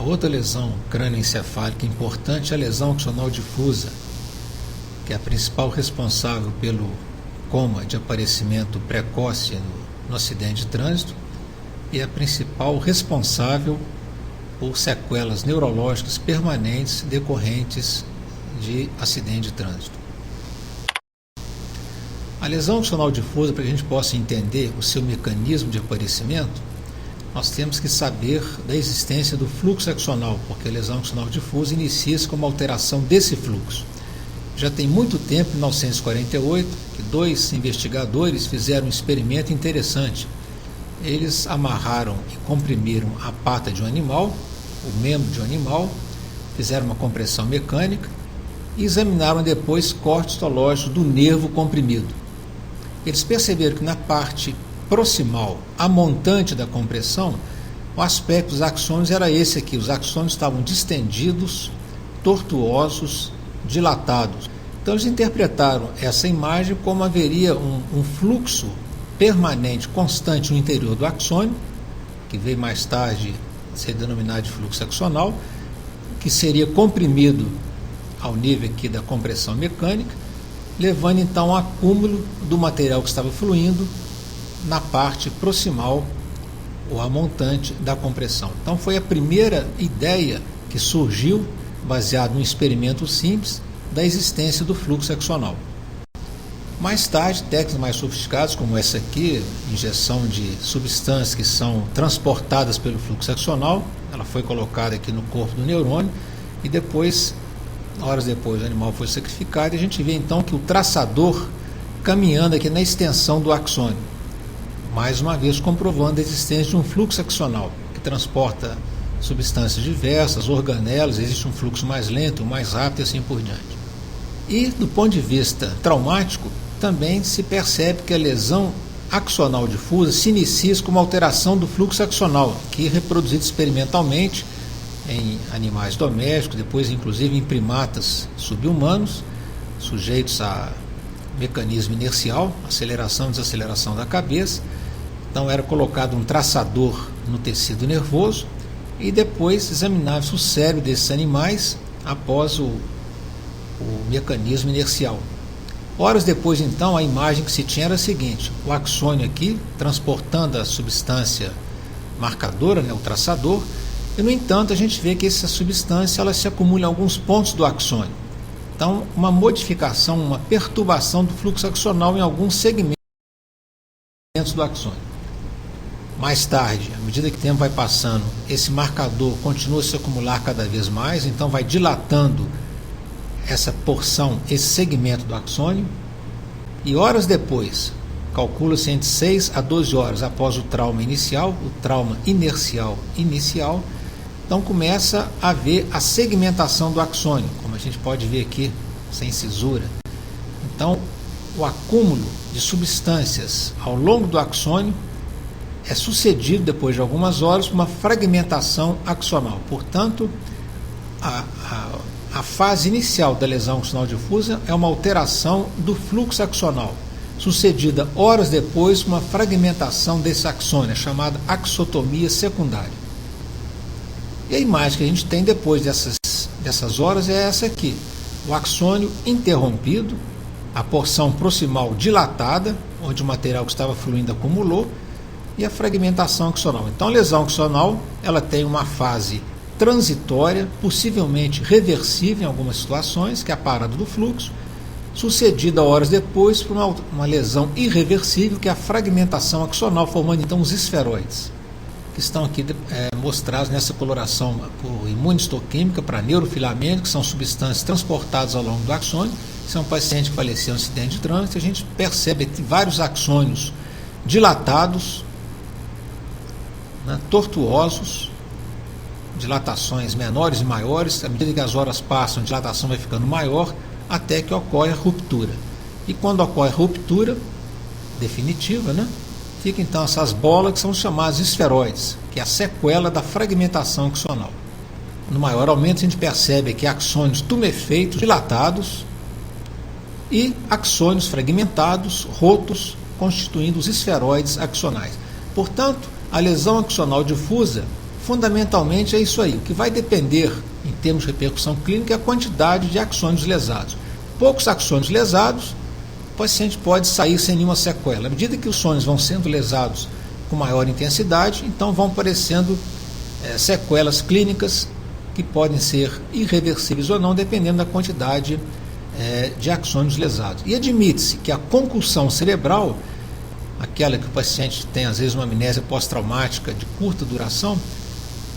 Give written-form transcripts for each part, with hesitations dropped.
A outra lesão crânioencefálica importante é a lesão axonal difusa, que é a principal responsável pelo coma de aparecimento precoce no acidente de trânsito e é a principal responsável por sequelas neurológicas permanentes decorrentes de acidente de trânsito. A lesão axonal difusa, para que a gente possa entender o seu mecanismo de aparecimento, nós temos que saber da existência do fluxo axonal, porque a lesão axonal difusa inicia-se com uma alteração desse fluxo. Já tem muito tempo, em 1948, que dois investigadores fizeram um experimento interessante. Eles amarraram e comprimiram a pata de um animal, o membro de um animal, fizeram uma compressão mecânica e examinaram depois cortes histológicos do nervo comprimido. Eles perceberam que na parte proximal, a montante da compressão, o aspecto dos axônios era esse aqui. Os axônios estavam distendidos, tortuosos, dilatados. Então eles interpretaram essa imagem como haveria um fluxo permanente, constante no interior do axônio, que veio mais tarde ser denominado de fluxo axonal, que seria comprimido ao nível aqui da compressão mecânica, levando então ao acúmulo do material que estava fluindo na parte proximal ou a montante da compressão. Então foi a primeira ideia que surgiu, baseado num experimento simples, da existência do fluxo axonal. Mais tarde, técnicas mais sofisticadas, como essa aqui, injeção de substâncias que são transportadas pelo fluxo axonal, ela foi colocada aqui no corpo do neurônio e depois, horas depois, o animal foi sacrificado e a gente vê então que o traçador caminhando aqui na extensão do axônio, mais uma vez comprovando a existência de um fluxo axonal que transporta substâncias diversas, organelas, existe um fluxo mais lento, mais rápido e assim por diante. E do ponto de vista traumático, também se percebe que a lesão axonal difusa se inicia com uma alteração do fluxo axonal, que é reproduzido experimentalmente em animais domésticos, depois inclusive em primatas subhumanos, sujeitos a mecanismo inercial, aceleração e desaceleração da cabeça. Então era colocado um traçador no tecido nervoso e depois examinava-se o cérebro desses animais após o mecanismo inercial. Horas depois, então, a imagem que se tinha era a seguinte: o axônio aqui transportando a substância marcadora, o traçador, e no entanto a gente vê que essa substância ela se acumula em alguns pontos do axônio. Então, uma modificação, uma perturbação do fluxo axonal em alguns segmentos do axônio. Mais tarde, à medida que o tempo vai passando, esse marcador continua a se acumular cada vez mais, então vai dilatando essa porção, esse segmento do axônio, e horas depois, calcula-se entre 6 a 12 horas após o trauma inicial, o trauma inercial inicial, então começa a haver a segmentação do axônio, como a gente pode ver aqui, sem cisura. Então, o acúmulo de substâncias ao longo do axônio é sucedido, depois de algumas horas, por uma fragmentação axonal. Portanto, a fase inicial da lesão axonal difusa é uma alteração do fluxo axonal, sucedida horas depois por uma fragmentação desse axônio, chamada axotomia secundária. E a imagem que a gente tem depois dessas horas é essa aqui: o axônio interrompido, a porção proximal dilatada, onde o material que estava fluindo acumulou, e a fragmentação axonal. Então a lesão axonal ela tem uma fase transitória, possivelmente reversível em algumas situações, que é a parada do fluxo, sucedida horas depois por uma lesão irreversível, que é a fragmentação axonal, formando então os esferoides, que estão aqui mostrados nessa coloração por imunistoquímica para neurofilamento, que são substâncias transportadas ao longo do axônio. Esse é um paciente que faleceu em um acidente de trânsito. A gente percebe aqui vários axônios dilatados, tortuosos, dilatações menores e maiores. À medida que as horas passam, a dilatação vai ficando maior, até que ocorre a ruptura. E quando ocorre a ruptura definitiva, fica então essas bolas que são chamadas esferoides, que é a sequela da fragmentação axonal. No maior aumento, a gente percebe aqui axônios tumefeitos, dilatados, e axônios fragmentados, rotos, constituindo os esferoides axonais. Portanto, a lesão axonal difusa fundamentalmente é isso aí. O que vai depender, em termos de repercussão clínica, é a quantidade de axônios lesados. Poucos axônios lesados, o paciente pode sair sem nenhuma sequela. À medida que os axônios vão sendo lesados com maior intensidade, então vão aparecendo sequelas clínicas que podem ser irreversíveis ou não, dependendo da quantidade de axônios lesados. E admite-se que a concussão cerebral, aquela que o paciente tem às vezes uma amnésia pós-traumática de curta duração,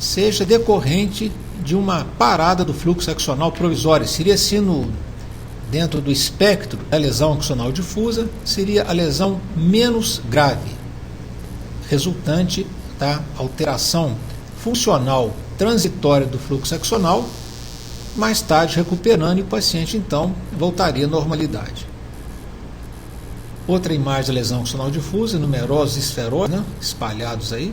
seja decorrente de uma parada do fluxo axonal provisória. Seria assim, dentro do espectro da lesão axonal difusa, seria a lesão menos grave, resultante da alteração funcional transitória do fluxo axonal, mais tarde recuperando, e o paciente então voltaria à normalidade. Outra imagem da lesão axonal difusa, numerosos esferoides, né, espalhados aí.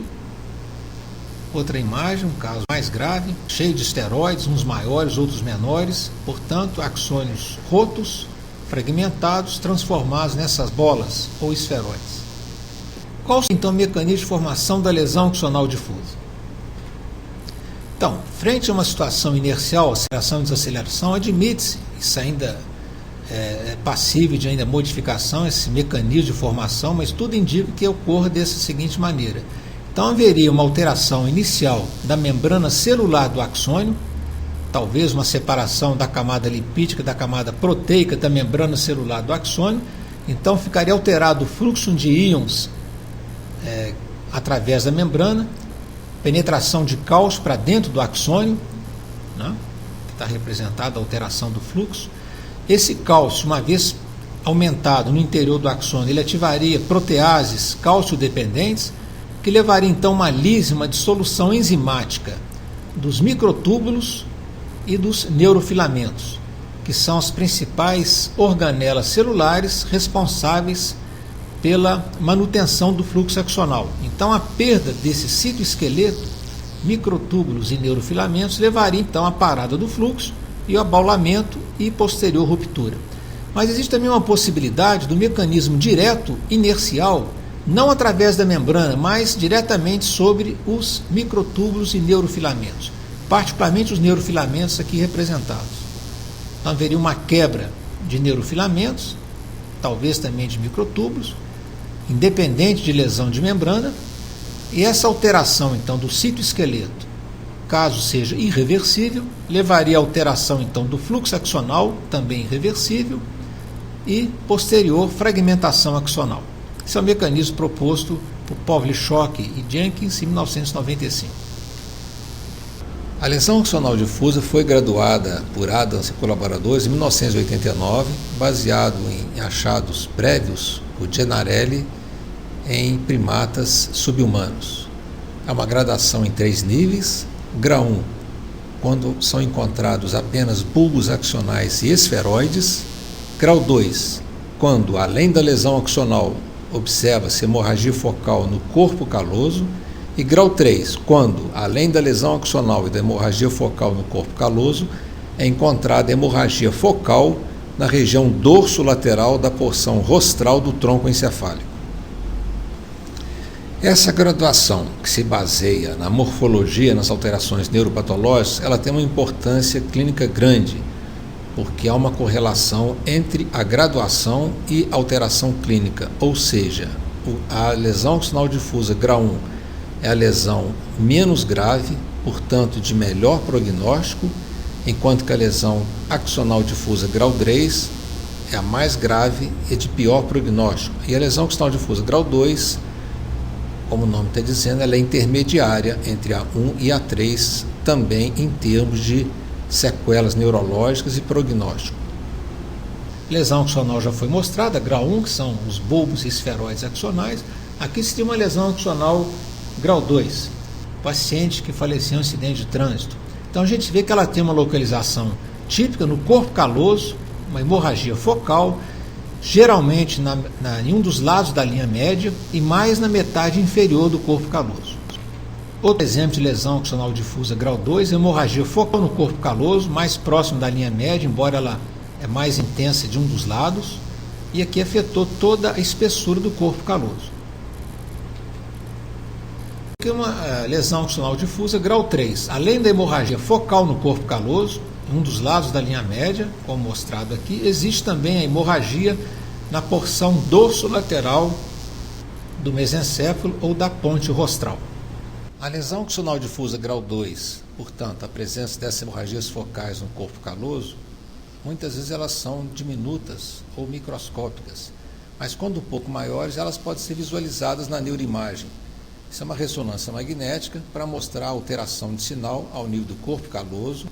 Outra imagem, um caso mais grave, cheio de esteroides, uns maiores, outros menores, portanto, axônios rotos, fragmentados, transformados nessas bolas ou esferoides. Qual então o mecanismo de formação da lesão axonal difusa? Então, frente a uma situação inercial, aceleração e desaceleração, admite-se, isso ainda é passível de ainda modificação, esse mecanismo de formação, mas tudo indica que ocorra dessa seguinte maneira. Então, haveria uma alteração inicial da membrana celular do axônio, talvez uma separação da camada lipídica da camada proteica da membrana celular do axônio, então ficaria alterado o fluxo de íons através da membrana, penetração de cálcio para dentro do axônio, né, que está representada a alteração do fluxo. Esse cálcio, uma vez aumentado no interior do axônio, ele ativaria proteases cálcio-dependentes, que levaria então uma lise, uma dissolução enzimática dos microtúbulos e dos neurofilamentos, que são as principais organelas celulares responsáveis pela manutenção do fluxo axonal. Então, a perda desse citoesqueleto, microtúbulos e neurofilamentos, levaria então à parada do fluxo e o abaulamento e posterior ruptura. Mas existe também uma possibilidade do mecanismo direto inercial, não através da membrana, mas diretamente sobre os microtúbulos e neurofilamentos, particularmente os neurofilamentos aqui representados. Então, haveria uma quebra de neurofilamentos, talvez também de microtúbulos, independente de lesão de membrana, e essa alteração então do citoesqueleto, caso seja irreversível, levaria à alteração então do fluxo axonal, também irreversível, e posterior fragmentação axonal. Esse é o mecanismo proposto por Pawlicok e Jenkins em 1995. A lesão axonal difusa foi graduada por Adams e colaboradores em 1989, baseado em achados prévios por Gennarelli em primatas subhumanos. É uma gradação em 3 níveis. Grau 1, quando são encontrados apenas bulbos axonais e esferoides. Grau 2, quando, além da lesão axonal, observa-se hemorragia focal no corpo caloso. E grau 3, quando, além da lesão axonal e da hemorragia focal no corpo caloso, é encontrada hemorragia focal na região dorso-lateral da porção rostral do tronco encefálico. Essa graduação, que se baseia na morfologia, nas alterações neuropatológicas, ela tem uma importância clínica grande, porque há uma correlação entre a graduação e alteração clínica, ou seja, a lesão axonal difusa grau 1 é a lesão menos grave, portanto de melhor prognóstico, enquanto que a lesão axonal difusa grau 3 é a mais grave e de pior prognóstico. E a lesão axonal difusa grau 2, como o nome está dizendo, ela é intermediária entre a 1 e a 3, também em termos de sequelas neurológicas e prognóstico. Lesão axonal já foi mostrada, grau 1, que são os bulbos e esferoides axonais. Aqui se tem uma lesão axonal grau 2, paciente que faleceu em acidente de trânsito. Então a gente vê que ela tem uma localização típica no corpo caloso, uma hemorragia focal, geralmente em um dos lados da linha média e mais na metade inferior do corpo caloso. Outro exemplo de lesão axonal difusa grau 2, hemorragia focal no corpo caloso, mais próximo da linha média, embora ela é mais intensa de um dos lados, e aqui afetou toda a espessura do corpo caloso. Que uma lesão axonal difusa grau 3, além da hemorragia focal no corpo caloso, em um dos lados da linha média, como mostrado aqui, existe também a hemorragia na porção dorsolateral do mesencéfalo ou da ponte rostral. A lesão axonal difusa grau 2, portanto, a presença dessas hemorragias focais no corpo caloso, muitas vezes elas são diminutas ou microscópicas, mas quando um pouco maiores, elas podem ser visualizadas na neuroimagem. Isso é uma ressonância magnética para mostrar a alteração de sinal ao nível do corpo caloso,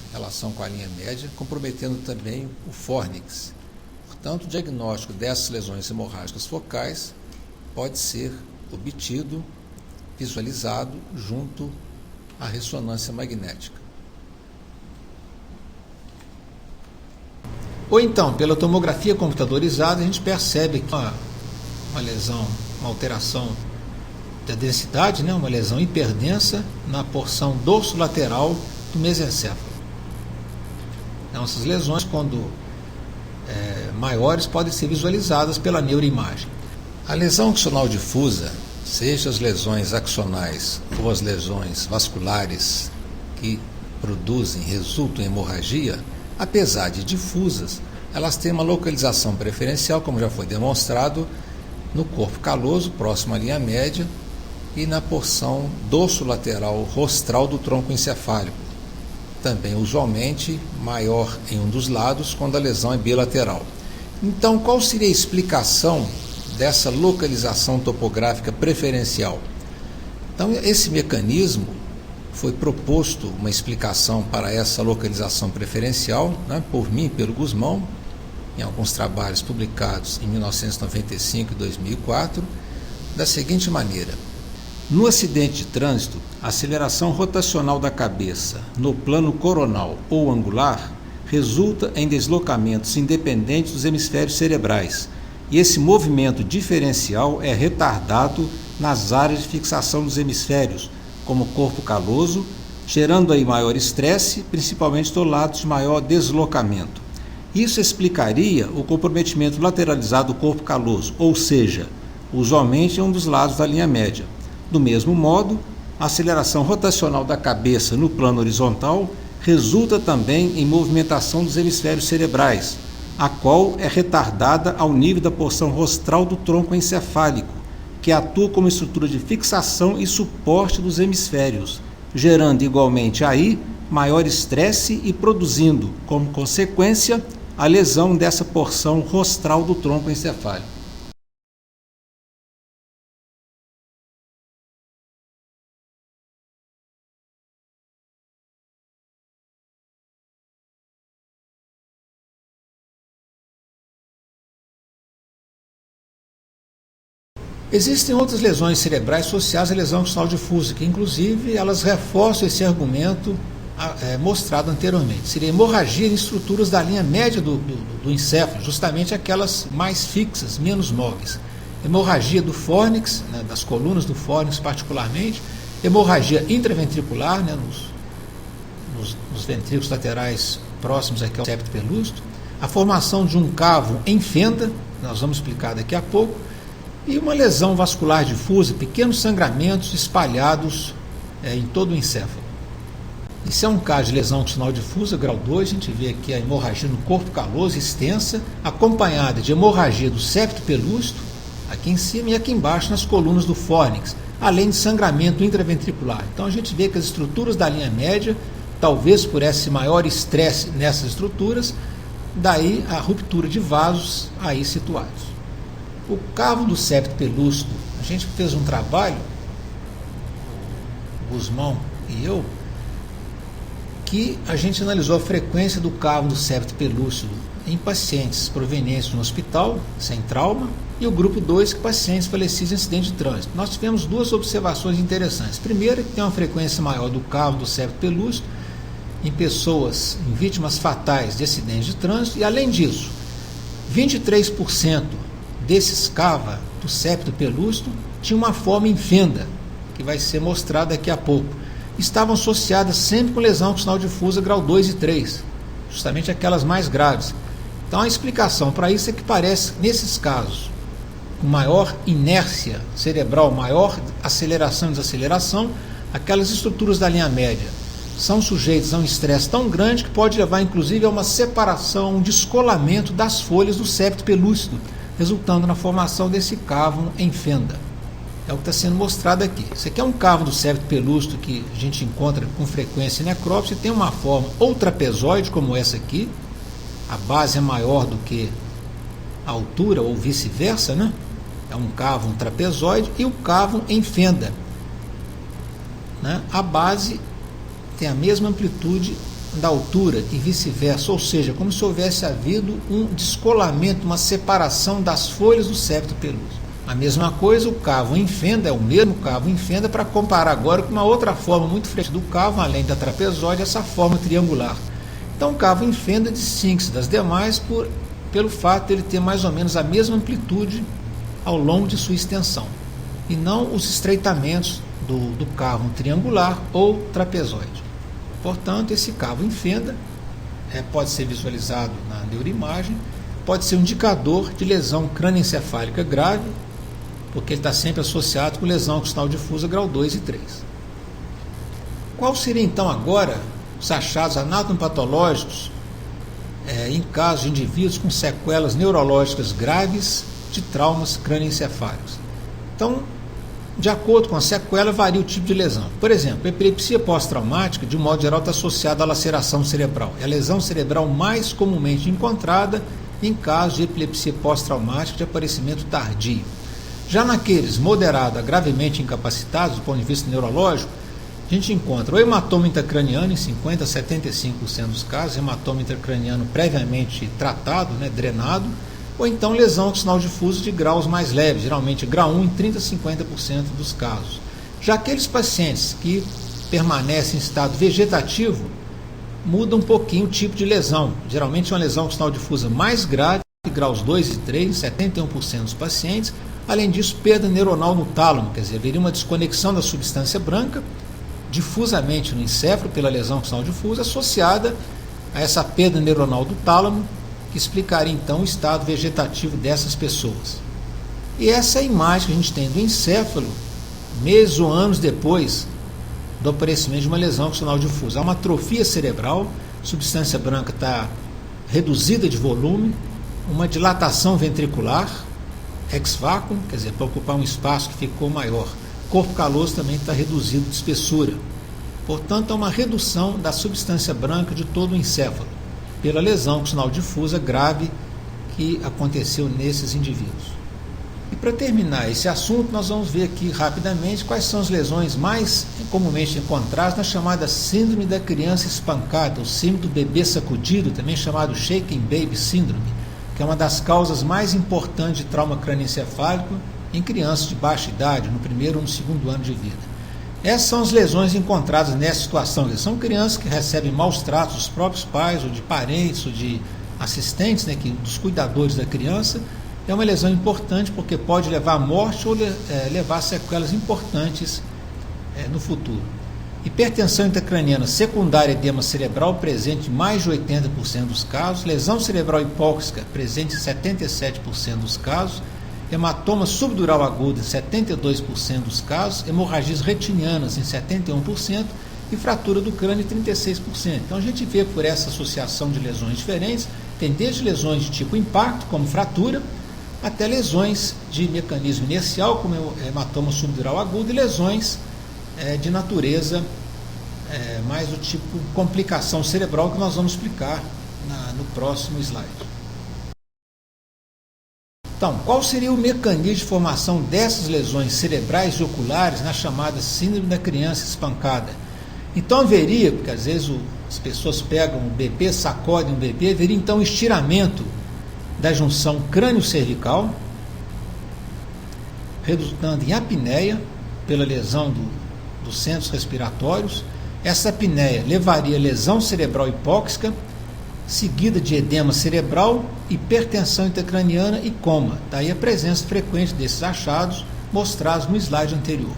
em relação com a linha média, comprometendo também o fórnix. Portanto, o diagnóstico dessas lesões hemorrágicas focais pode ser obtido, visualizado, junto à ressonância magnética. Ou então, pela tomografia computadorizada, a gente percebe que uma lesão, uma alteração da densidade, uma lesão hiperdensa na porção dorsolateral do mesencéfalo. Então, essas lesões, quando maiores, podem ser visualizadas pela neuroimagem. A lesão axonal difusa, seja as lesões axonais ou as lesões vasculares que resultam em hemorragia, apesar de difusas, elas têm uma localização preferencial, como já foi demonstrado, no corpo caloso, próximo à linha média, e na porção dorsolateral rostral do tronco encefálico, também usualmente maior em um dos lados quando a lesão é bilateral. Então, qual seria a explicação dessa localização topográfica preferencial? Então, esse mecanismo foi proposto, uma explicação para essa localização preferencial, por mim e pelo Guzmão, em alguns trabalhos publicados em 1995 e 2004, da seguinte maneira: no acidente de trânsito, a aceleração rotacional da cabeça no plano coronal ou angular resulta em deslocamentos independentes dos hemisférios cerebrais, e esse movimento diferencial é retardado nas áreas de fixação dos hemisférios, como o corpo caloso, gerando aí maior estresse, principalmente do lado de maior deslocamento. Isso explicaria o comprometimento lateralizado do corpo caloso, ou seja, usualmente em um dos lados da linha média. Do mesmo modo, a aceleração rotacional da cabeça no plano horizontal resulta também em movimentação dos hemisférios cerebrais, a qual é retardada ao nível da porção rostral do tronco encefálico, que atua como estrutura de fixação e suporte dos hemisférios, gerando igualmente aí maior estresse e produzindo, como consequência, a lesão dessa porção rostral do tronco encefálico. Existem outras lesões cerebrais associadas à lesão axonal difusa, que inclusive elas reforçam esse argumento mostrado anteriormente. Seria hemorragia em estruturas da linha média do encéfalo, justamente aquelas mais fixas, menos móveis. Hemorragia do fórnix, das colunas do fórnix particularmente, hemorragia intraventricular, nos ventrículos laterais próximos aqui ao septo pelúcido, a formação de um cavo em fenda, nós vamos explicar daqui a pouco, e uma lesão vascular difusa, pequenos sangramentos espalhados em todo o encéfalo. Isso é um caso de lesão axonal difusa, grau 2, a gente vê aqui a hemorragia no corpo caloso extensa, acompanhada de hemorragia do septo pelúcido, aqui em cima e aqui embaixo nas colunas do fórnix, além de sangramento intraventricular. Então a gente vê que as estruturas da linha média, talvez por esse maior estresse nessas estruturas, daí a ruptura de vasos aí situados. O cavo do septo pelúcido, a gente fez um trabalho, o Guzmão e eu, que a gente analisou a frequência do cavo do septo pelúcido em pacientes provenientes de um hospital sem trauma e o grupo 2, pacientes falecidos em acidente de trânsito. Nós tivemos duas observações interessantes. Primeiro, que tem uma frequência maior do cavo do septo pelúcido em pessoas, em vítimas fatais de acidentes de trânsito, e além disso, 23% desses cava do septo pelúcido tinha uma forma em fenda, que vai ser mostrada daqui a pouco. Estavam associadas sempre com lesão axonal difusa grau 2 e 3, justamente aquelas mais graves. Então a explicação para isso é que parece, nesses casos, com maior inércia cerebral, maior aceleração e desaceleração, aquelas estruturas da linha média são sujeitas a um estresse tão grande que pode levar inclusive a uma separação, um descolamento das folhas do septo pelúcido, resultando na formação desse cavo em fenda. É o que está sendo mostrado aqui. Isso aqui é um cavo do septo pelúcido que a gente encontra com frequência em necrópsia, tem uma forma ou trapezoide, como essa aqui, a base é maior do que a altura, ou vice-versa, né? É um cavo, um trapezoide, e o cavo em fenda, né? A base tem a mesma amplitude da altura e vice-versa, ou seja, como se houvesse havido um descolamento, uma separação das folhas do septo pelúcido. A mesma coisa, o cavo em fenda, é o mesmo cavo em fenda, para comparar agora com uma outra forma muito diferente do cavo, além da trapezoide, essa forma triangular. Então, o cavo em fenda distingue-se das demais pelo fato de ele ter mais ou menos a mesma amplitude ao longo de sua extensão, e não os estreitamentos do cavo triangular ou trapezoide. Portanto, esse cavo em fenda pode ser visualizado na neuroimagem, pode ser um indicador de lesão crânioencefálica grave, porque ele está sempre associado com lesão occipital difusa grau 2 e 3. Qual seria então agora os achados anatomopatológicos em casos de indivíduos com sequelas neurológicas graves de traumas crânioencefálicos? Então, de acordo com a sequela, varia o tipo de lesão. Por exemplo, a epilepsia pós-traumática, de um modo geral, está associada à laceração cerebral. É a lesão cerebral mais comumente encontrada em casos de epilepsia pós-traumática de aparecimento tardio. Já naqueles moderados a gravemente incapacitados, do ponto de vista neurológico, a gente encontra o hematoma intracraniano em 50% a 75% dos casos, hematoma intracraniano previamente tratado, drenado, ou então lesão occipital difusa de graus mais leves, geralmente grau 1 em 30% a 50% dos casos. Já aqueles pacientes que permanecem em estado vegetativo, muda um pouquinho o tipo de lesão. Geralmente é uma lesão occipital difusa mais grave, graus 2 e 3, em 71% dos pacientes. Além disso, perda neuronal no tálamo, quer dizer, haveria uma desconexão da substância branca difusamente no encéfalo pela lesão occipital difusa, associada a essa perda neuronal do tálamo, que explicaria então o estado vegetativo dessas pessoas. E essa é a imagem que a gente tem do encéfalo, meses ou anos depois do aparecimento de uma lesão occipital difusa. Há uma atrofia cerebral, a substância branca está reduzida de volume, uma dilatação ventricular, ex-vácuo, quer dizer, para ocupar um espaço que ficou maior. Corpo caloso também está reduzido de espessura. Portanto, há uma redução da substância branca de todo o encéfalo, pela lesão occipital difusa grave que aconteceu nesses indivíduos. E para terminar esse assunto, nós vamos ver aqui rapidamente quais são as lesões mais comumente encontradas na chamada síndrome da criança espancada, o síndrome do bebê sacudido, também chamado shaken baby syndrome, que é uma das causas mais importantes de trauma crânioencefálico em crianças de baixa idade, no primeiro ou no segundo ano de vida. Essas são as lesões encontradas nessa situação. São crianças que recebem maus tratos dos próprios pais, ou de parentes, ou de assistentes, dos cuidadores da criança. É uma lesão importante porque pode levar à morte ou levar a sequelas importantes no futuro. Hipertensão intracraniana secundária edema cerebral presente em mais de 80% dos casos. Lesão cerebral hipóxica presente em 77% dos casos. Hematoma subdural agudo em 72% dos casos, hemorragias retinianas em 71% e fratura do crânio em 36%. Então a gente vê por essa associação de lesões diferentes, tem desde lesões de tipo impacto, como fratura, até lesões de mecanismo inercial, como hematoma subdural agudo, e lesões de natureza mais do tipo complicação cerebral, que nós vamos explicar no próximo slide. Então, qual seria o mecanismo de formação dessas lesões cerebrais e oculares na chamada síndrome da criança espancada? Então haveria, porque às vezes as pessoas pegam o bebê, sacodem o bebê, haveria então um estiramento da junção crânio-cervical, resultando em apneia pela lesão dos centros respiratórios. Essa apneia levaria a lesão cerebral hipóxica, seguida de edema cerebral, hipertensão intracraniana e coma. Daí a presença frequente desses achados mostrados no slide anterior.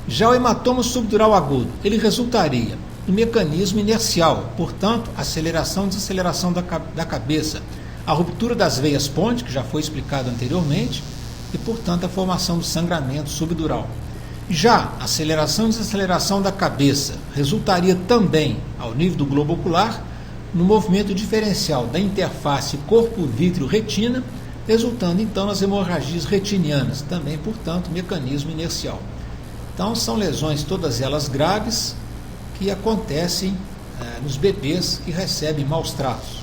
Já o hematoma subdural agudo, ele resultaria no mecanismo inercial, portanto, aceleração e desaceleração da cabeça, a ruptura das veias ponte, que já foi explicado anteriormente, e, portanto, a formação do sangramento subdural. Já a aceleração e desaceleração da cabeça resultaria também, ao nível do globo ocular, no movimento diferencial da interface corpo-vítreo-retina, resultando então nas hemorragias retinianas, também, portanto, mecanismo inercial. Então, são lesões todas elas graves que acontecem nos bebês que recebem maus tratos.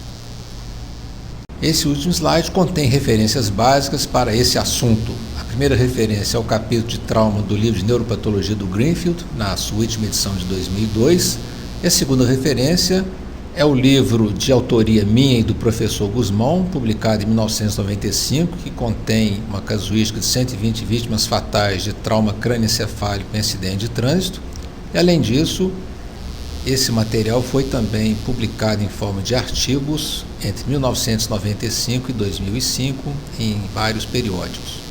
Esse último slide contém referências básicas para esse assunto. A primeira referência é o capítulo de trauma do livro de neuropatologia do Greenfield, na sua última edição de 2002. E a segunda referência é o livro de autoria minha e do professor Guzmão, publicado em 1995, que contém uma casuística de 120 vítimas fatais de trauma crânioencefálico em acidente de trânsito. E, além disso, esse material foi também publicado em forma de artigos entre 1995 e 2005 em vários periódicos.